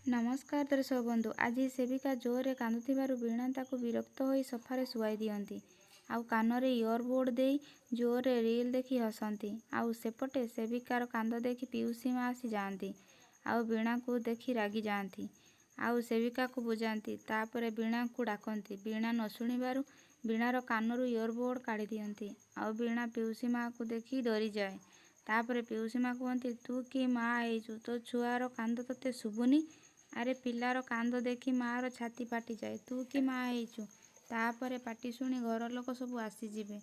ନମସ୍କାର ଦର୍ଶକ ବନ୍ଧୁ। ଆଜି ସେବିକା ଜୋରରେ କାନ୍ଦୁଥିବାରୁ ବୀଣା ତାକୁ ବିରକ୍ତ ହୋଇ ସୋଫାରେ ଶୁଆଇ ଦିଅନ୍ତି। ଆଉ କାନରେ ଇୟରବୋର୍ଡ ଦେଇ ଜୋରରେ ରିଲ୍ ଦେଖି ହସନ୍ତି। ଆଉ ସେପଟେ ସେବିକାର କାନ୍ଦ ଦେଖି ପିଉସୀ ମା ଆସି ଯାଆନ୍ତି। ଆଉ ବୀଣାକୁ ଦେଖି ରାଗି ଯାଆନ୍ତି। ଆଉ ସେବିକାକୁ ବୁଝାନ୍ତି। ତାପରେ ବୀଣାକୁ ଡାକନ୍ତି। ବୀଣା ନ ଶୁଣିବାରୁ ବୀଣାର କାନରୁ ଇୟରବୋର୍ଡ କାଢ଼ି ଦିଅନ୍ତି। ଆଉ ବୀଣା ପିଉସୀ ମାକୁ ଦେଖି ଡରିଯାଏ। ତାପରେ ପିଉସୀ ମା କୁହନ୍ତି, ତୁ କି ମା ହେଇଛୁ? ତୋ ଛୁଆର କାନ୍ଦ ତୋତେ ଶୁଭୁନି? ଆରେ ପିଲାର କାନ୍ଦ ଦେଖି ମା'ର ଛାତି ଫାଟିଯାଏ। ତୁ କି ମା ହେଇଛୁ? ତାପରେ ପାଟି ଶୁଣି ଘର ଲୋକ ସବୁ ଆସିଯିବେ।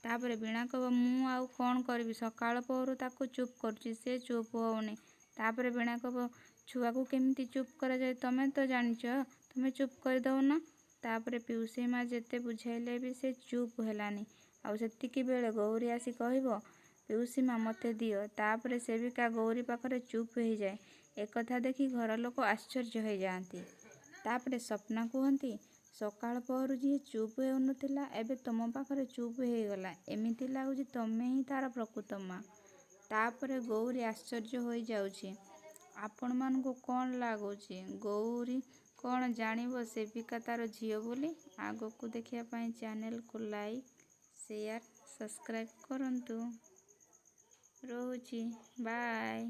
ତାପରେ ବୀଣା କହିବ, ମୁଁ ଆଉ କ'ଣ କରିବି? ସକାଳ ପହରୁ ତାକୁ ଚୁପ୍ କରୁଛି, ସେ ଚୁପ୍ ହଉନି। ତାପରେ ବୀଣା କହିବ, ଛୁଆକୁ କେମିତି ଚୁପ୍ କରାଯାଏ ତମେ ତ ଜାଣିଛ, ତମେ ଚୁପ୍ କରିଦଉନ। ତାପରେ ପିଉସୀ ମା ଯେତେ ବୁଝାଇଲେ ବି ସେ ଚୁପ୍ ହେଲାନି। ଆଉ ସେତିକି ବେଳେ ଗୌରୀ ଆସି କହିବ, ପିଉସୀ ମା ମୋତେ ଦିଅ। ତାପରେ ସେବିକା ଗୌରୀ ପାଖରେ ଚୁପ୍ ହେଇଯାଏ। ଏକଥା ଦେଖି ଘର ଲୋକ ଆଶ୍ଚର୍ଯ୍ୟ ହେଇଯାଆନ୍ତି। ତାପରେ ସ୍ୱପ୍ନା କୁହନ୍ତି, ସକାଳ ପହରୁ ଯିଏ ଚୁପ୍ ହେଉନଥିଲା ଏବେ ତମ ପାଖରେ ଚୁପ୍ ହେଇଗଲା। ଏମିତି ଲାଗୁଛି ତମେ ହିଁ ତାର ପ୍ରକୃତ ମା। ତାପରେ ଗୌରୀ ଆଶ୍ଚର୍ଯ୍ୟ ହୋଇଯାଉଛି। ଆପଣମାନଙ୍କୁ କ'ଣ ଲାଗୁଛି? ଗୌରୀ କ'ଣ ଜାଣିବ ସେବିକା ତାର ଝିଅ ବୋଲି? ଆଗକୁ ଦେଖିବା ପାଇଁ ଚ୍ୟାନେଲକୁ ଲାଇକ୍, ସେୟାର, ସବସ୍କ୍ରାଇବ୍ କରନ୍ତୁ। ରହୁଛି, ବାଏ।